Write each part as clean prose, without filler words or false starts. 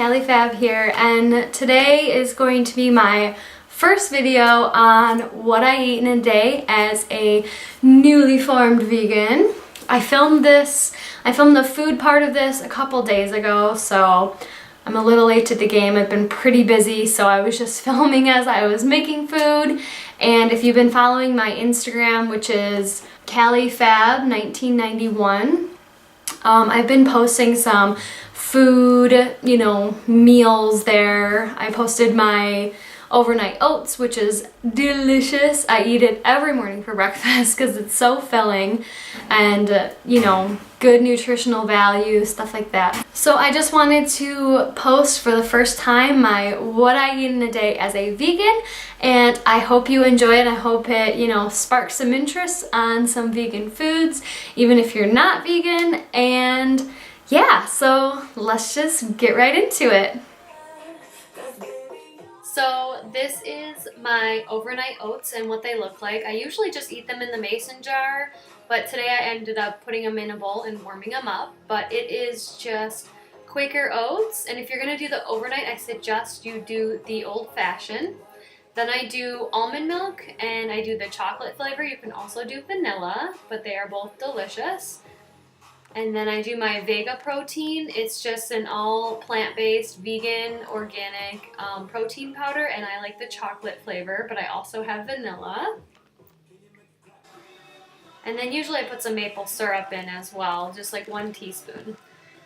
Callie Fab here, and today is going to be my first video on what I eat in a day as a newly formed vegan. I filmed the food part of this a couple days ago, so I'm a little late to the game. I've been pretty busy, so I was just filming as I was making food. And if you've been following my Instagram, which is Callie Fab 1991, I've been posting some food, meals there. I posted my overnight oats, which is delicious. I eat it every morning for breakfast because it's so filling and, good nutritional value, stuff like that. So I just wanted to post for the first time my what I eat in a day as a vegan, and I hope you enjoy it. I hope it, sparks some interest on some vegan foods, even if you're not vegan. And yeah, so let's just get right into it. So this is my overnight oats and what they look like. I usually just eat them in the mason jar, but today I ended up putting them in a bowl and warming them up. But it is just Quaker oats, and if you're gonna do the overnight, I suggest you do the old-fashioned. Then I do almond milk, and I do the chocolate flavor. You can also do vanilla, but they are both delicious. And then I do my Vega protein. It's just an all plant-based, vegan, organic protein powder, and I like the chocolate flavor, but I also have vanilla. And then usually I put some maple syrup in as well, just like 1 teaspoon.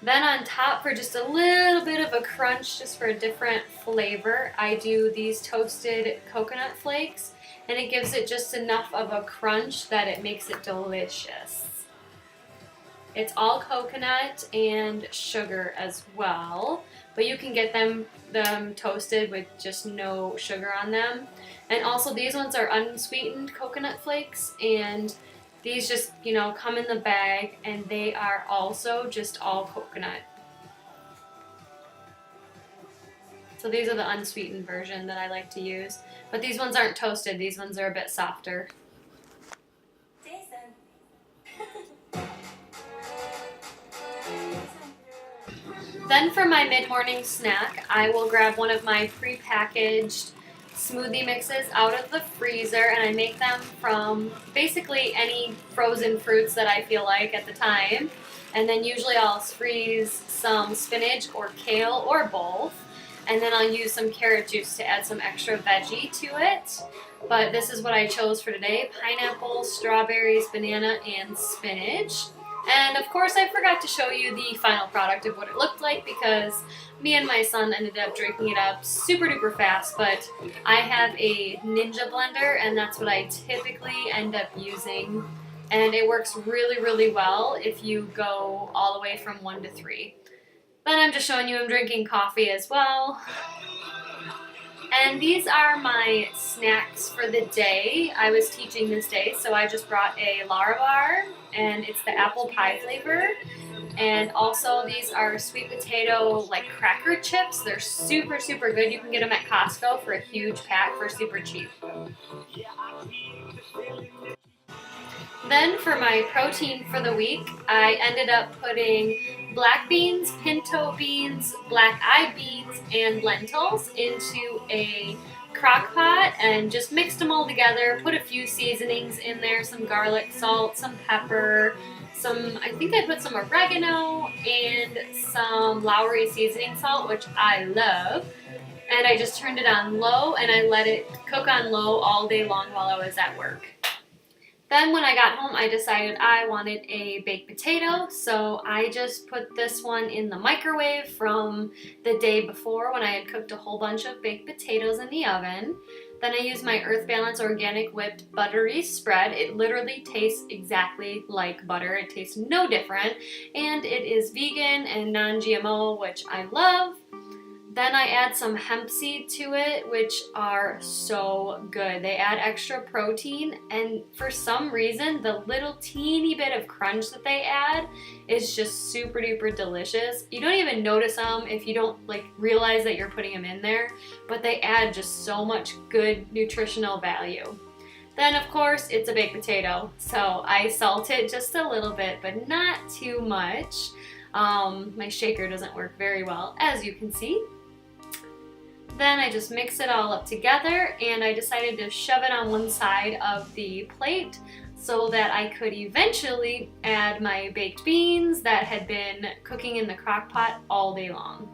Then on top, for just a little bit of a crunch, just for a different flavor, I do these toasted coconut flakes, and it gives it just enough of a crunch that it makes it delicious. It's all coconut and sugar as well, but you can get them toasted with just no sugar on them. And also these ones are unsweetened coconut flakes, and these just, come in the bag, and they are also just all coconut. So these are the unsweetened version that I like to use, but these ones aren't toasted. These ones are a bit softer. Then for my mid-morning snack, I will grab one of my pre-packaged smoothie mixes out of the freezer, and I make them from basically any frozen fruits that I feel like at the time. And then usually I'll freeze some spinach or kale or both, and then I'll use some carrot juice to add some extra veggie to it. But this is what I chose for today: pineapple, strawberries, banana, and spinach. And of course I forgot to show you the final product of what it looked like, because me and my son ended up drinking it up super duper fast. But I have a Ninja blender, and that's what I typically end up using, and it works really, really well if you go all the way from 1 to 3. Then I'm just showing you I'm drinking coffee as well. And these are my snacks for the day. I was teaching this day, so I just brought a LaraBar, and it's the apple pie flavor. And also these are sweet potato cracker chips. They're super, super good. You can get them at Costco for a huge pack for super cheap. Then for my protein for the week, I ended up putting black beans, pinto beans, black-eyed beans, and lentils into a crock pot and just mixed them all together, put a few seasonings in there, some garlic, salt, some pepper, I think I put some oregano and some Lowry seasoning salt, which I love. And I just turned it on low, and I let it cook on low all day long while I was at work. Then when I got home, I decided I wanted a baked potato, so I just put this one in the microwave from the day before when I had cooked a whole bunch of baked potatoes in the oven. Then I used my Earth Balance Organic Whipped Buttery Spread. It literally tastes exactly like butter. It tastes no different, and it is vegan and non-GMO, which I love. Then I add some hemp seed to it, which are so good. They add extra protein, and for some reason, the little teeny bit of crunch that they add is just super duper delicious. You don't even notice them if you don't realize that you're putting them in there, but they add just so much good nutritional value. Then of course it's a baked potato, so I salt it just a little bit, but not too much. My shaker doesn't work very well, as you can see. Then I just mix it all up together, and I decided to shove it on one side of the plate so that I could eventually add my baked beans that had been cooking in the crock pot all day long.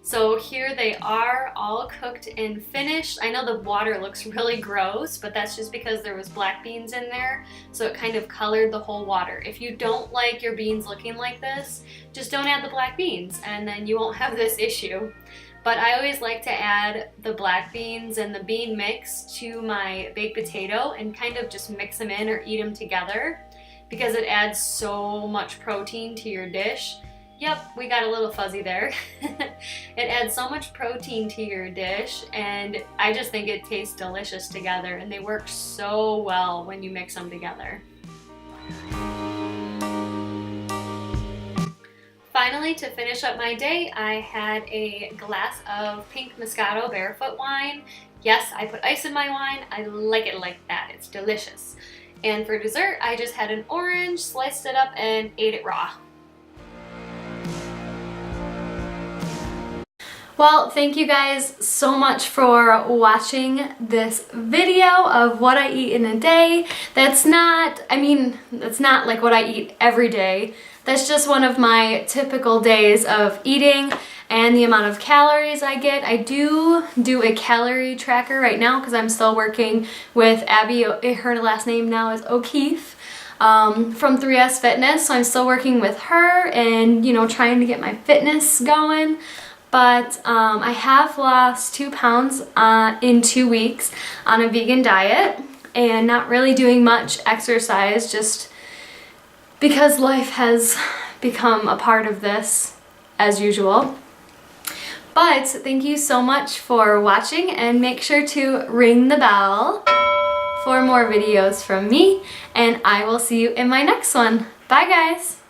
So here they are, all cooked and finished. I know the water looks really gross, but that's just because there was black beans in there, so it kind of colored the whole water. If you don't like your beans looking like this, just don't add the black beans, and then you won't have this issue. But I always like to add the black beans and the bean mix to my baked potato and kind of just mix them in or eat them together because it adds so much protein to your dish. Yep, we got a little fuzzy there. It adds so much protein to your dish, and I just think it tastes delicious together, and they work so well when you mix them together. Finally, to finish up my day, I had a glass of pink Moscato Barefoot wine. Yes, I put ice in my wine. I like it like that. It's delicious. And for dessert, I just had an orange, sliced it up, and ate it raw. Well, thank you guys so much for watching this video of what I eat in a day. That's not like what I eat every day. That's just one of my typical days of eating and the amount of calories I get. I do a calorie tracker right now because I'm still working with Abby. Her last name now is O'Keefe. From 3S Fitness, so I'm still working with her and, you know, trying to get my fitness going. But I have lost 2 pounds in 2 weeks on a vegan diet and not really doing much exercise just because life has become a part of this as usual. But thank you so much for watching, and make sure to ring the bell for more videos from me, and I will see you in my next one. Bye guys!